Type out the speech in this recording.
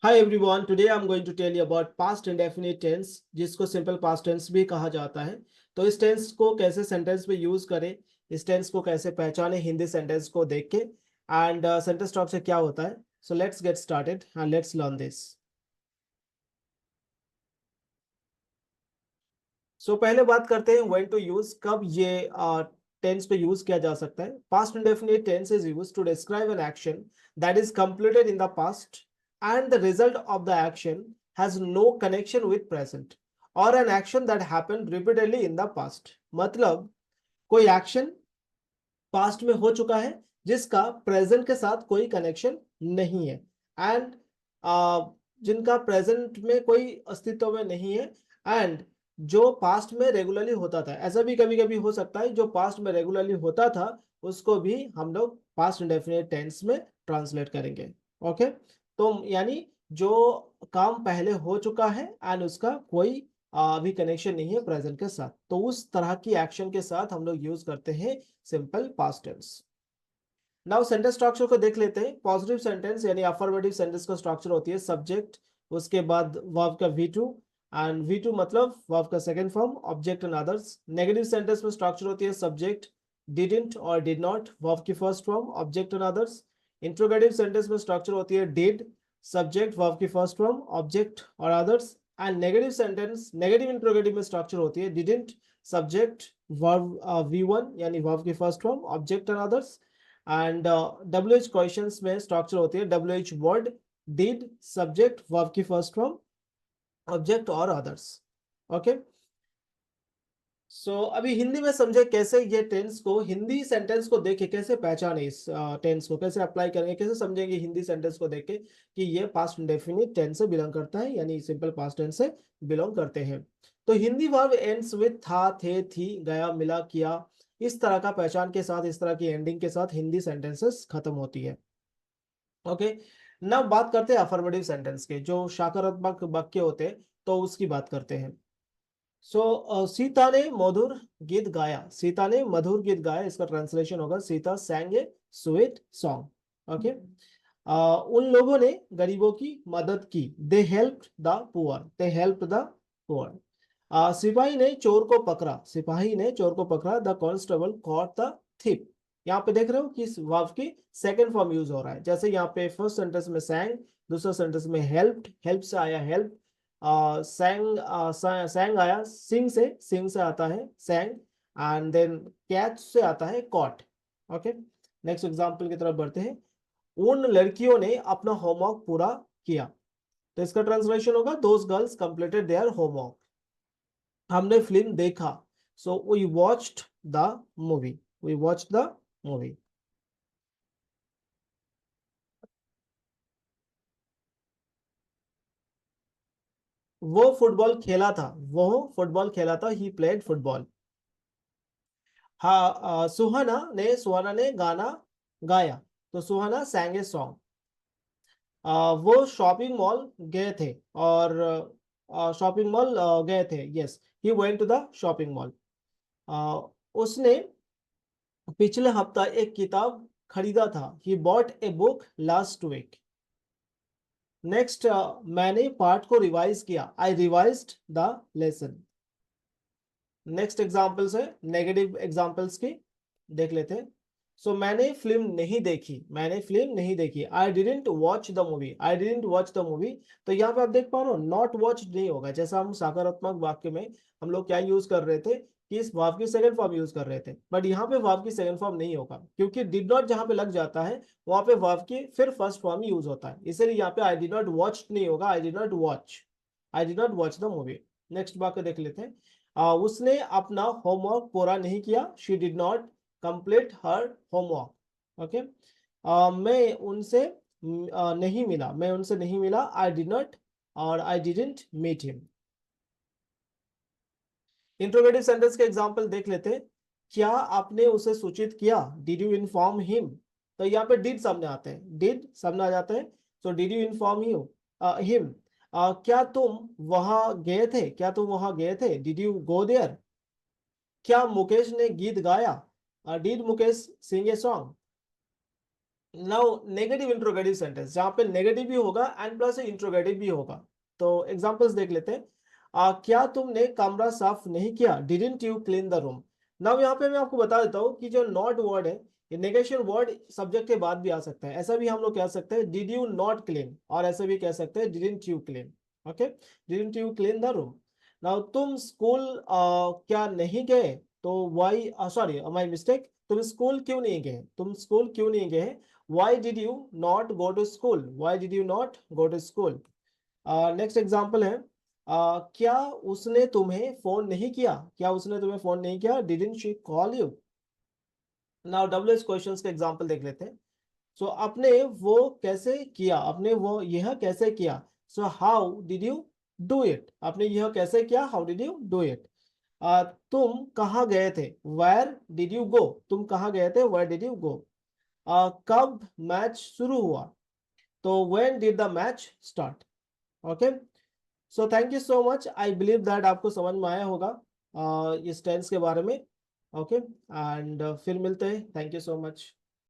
Hi everyone, today I'm going to tell you about past indefinite tense जिसको simple past tense भी कहा जाता है। तो इस टेंस को कैसे सेंटेंस में यूज करें, इस टेंस को कैसे पहचाने हिंदी सेंटेंस को देख के एंड सेंटेंस स्ट्रक्चर क्या होता है। So let's get started and let's learn this. So पहले बात करते हैं व्हेन टू यूज, कब ये टेंस पे यूज किया जा सकता है। Past indefinite tense is used to describe an action that is completed in the past and the result of the action has no connection with present और an action that happened repeatedly in the past. मतलब कोई action past में हो चुका है जिसका present के साथ कोई कनेक्शन नहीं है एंड जिनका प्रेजेंट में कोई अस्तित्व में नहीं है एंड जो पास्ट में रेगुलरली होता था। ऐसा भी कभी कभी हो सकता है जो पास्ट में रेगुलरली होता था उसको भी हम लोग पास्ट इंडेफिनिट टेंस में ट्रांसलेट करेंगे। ओके, तो यानी जो काम पहले हो चुका है एंड उसका कोई अभी कनेक्शन नहीं है प्रेजेंट के साथ, तो उस तरह की एक्शन के साथ हम लोग यूज करते हैं simple past tense. Now sentence structure को देख लेते हैं। पॉजिटिव सेंटेंस यानी अफर्मेटिव सेंटेंस का स्ट्रक्चर होती है सब्जेक्ट, उसके बाद वर्ब का V2 एंड V2 मतलब वर्ब का second form, object and others. Negative sentence में स्ट्रक्चर होती है सब्जेक्ट, डिडंट और डिड नॉट, वर्ब की first form, object and others. Interrogative sentence में स्ट्रक्चर होती है डिड, सब्जेक्ट, वर्ब की फर्स्ट फॉर्म, ऑब्जेक्ट और others. And negative sentence, negative interrogative में स्ट्रक्चर होती है डिडंट, सब्जेक्ट, वर्ब V1 यानी वर्ब की first form, object and others. And WH questions में स्ट्रक्चर होती है WH word, did, subject, verb की फर्स्ट फॉर्म, ऑब्जेक्ट और अदर्स। ओके, सो अभी हिंदी में समझे कैसे ये टेंस को, हिंदी सेंटेंस को देख के कैसे पहचाने, इस टेंस को कैसे अप्लाई करेंगे, कैसे समझेंगे हिंदी सेंटेंस को देख के कि ये पास्ट इंडेफिनिट टेंस से बिलोंग करता है यानी सिंपल पास्ट टेंस से बिलोंग करते हैं। तो हिंदी वर्ब एंड्स विद था, थे, थी, गया, मिला, किया, इस तरह का पहचान के साथ, इस तरह की एंडिंग के साथ हिंदी सेंटेंसेस खत्म होती है। ओके, now बात करते हैं अफर्मेटिव सेंटेंस के, जो शाकारात्मक वाक्य होते हैं, तो उसकी बात करते हैं। सीता ने मधुर गीत गाया, सीता ने मधुर गीत गाया, इसका ट्रांसलेशन होगा Sita sang a sweet song. Okay, उन लोगों ने गरीबों की मदद की, दे helped the poor, they helped the poor. सिपाही ने चोर को पकड़ा, सिपाही ने चोर को पकड़ा, द कॉन्स्टेबल कॉट द थिप। यहाँ पे देख रहे हो कि इस वर्ब की सेकंड फॉर्म यूज हो रहा है। जैसे यहाँ पे फर्स्ट सेंटेंस में sang, दूसरा सेंटेंस में हेल्प्ड, हेल्प से आया हेल्प, सैंग आया सिंग से आता है सैंग, एंड देन कैच से आता है कॉट। ओके, नेक्स्ट एग्जांपल की तरफ बढ़ते हैं। उन लड़कियों ने अपना होमवर्क पूरा किया, तो इसका ट्रांसलेशन होगा those girls completed their homework. हमने फिल्म देखा, so we watched the movie, we watched the movie. वो फुटबॉल खेला था, वो फुटबॉल खेला था, ही प्लेड फुटबॉल। हाँ, सुहाना ने गाना गाया, तो सुहाना sang ए सॉन्ग। वो शॉपिंग मॉल गए थे और शॉपिंग मॉल गए थे, yes, he went to the shopping mall. उसने पिछले हफ्ता एक किताब खरीदा था, he bought a book last week. Next, मैंने पाठ को रिवाइज किया, I revised the lesson. Next examples है नेगेटिव एग्जांपल्स की, देख लेते हैं। मैंने फिल्म नहीं देखी, मैंने फिल्म नहीं देखी, I didn't watch the movie, I didn't watch the movie. तो यहाँ पे आप देख पा रहे हो नॉट वॉच नहीं होगा, जैसा हम सकारात्मक वाक्य में हम लोग क्या यूज कर रहे थे कि इस वर्ब की सेकंड फॉर्म यूज कर रहे थे, बट यहाँ पे वर्ब की सेकंड फॉर्म नहीं होगा क्योंकि डिड नॉट जहां पे लग जाता है वहां पे वर्ब की फिर फर्स्ट फॉर्म यूज होता है, इसलिए यहाँ पे आई डिड नॉट वॉच नहीं होगा, आई did not watch, I did not watch the movie. Next वाक्य देख लेते हैं। उसने अपना होमवर्क पूरा नहीं किया, she did not complete her homework. Okay, मैं उनसे नहीं मिला, मैं उनसे नहीं मिला, आई डिड नॉट और I didn't meet him. Interrogative sentence के एग्जांपल देख लेते हैं। क्या आपने उसे सूचित किया, डिड यू इन्फॉर्म हिम। तो यहाँ पे डिड सामने आते हैं, डिड सामने आ जाते हैं, so did you inform you him. क्या तुम वहां गए थे, क्या तुम वहां गए थे, डिड यू गो देयर। क्या मुकेश ने गीत गाया, did Mukesh sing a song. Now negative interrogative sentence, जहां पे नेगेटिव भी होगा एंड प्लस इंट्रोगेटिव भी होगा। तो एग्जांपल्स देख लेते हैं। क्या तुमने कमरा साफ नहीं किया, didn't you clean the room. Now यहाँ पे मैं आपको बता देता हूँ कि जो नॉट वर्ड है, ये नेगेशन वर्ड सब्जेक्ट के बाद भी आ सकता है। ऐसा भी हम लोग कह सकते हैं डिड यू नॉट क्लीन, और ऐसा भी कह सकते हैं didn't you clean. Okay, didn't you clean the room. Now तुम स्कूल क्या नहीं गए, तो वाई, सॉरी माय मिस्टेक, तुम स्कूल क्यों नहीं गए, तुम स्कूल क्यों नहीं गए। Why did you not go to school? Why did you not go to school? Next example है, क्या उसने तुम्हें फोन नहीं किया, क्या उसने तुम्हें फोन नहीं किया, didn't she call you. Now WH questions के एग्जाम्पल देख लेते हैं। सो आपने वो कैसे किया, आपने वो यह कैसे किया। So how did you do it, आपने यह कैसे किया, how did you do it. तुम कहाँ गए थे, वेयर डिड यू गो, तुम कहाँ गए थे, वेयर डिड यू गो। कब मैच शुरू हुआ, तो when did the match start। Okay, so thank you so much, I believe that आपको समझ में आया होगा इस टेंस के बारे में। ओके, एंड फिर मिलते हैं, थैंक यू सो मच।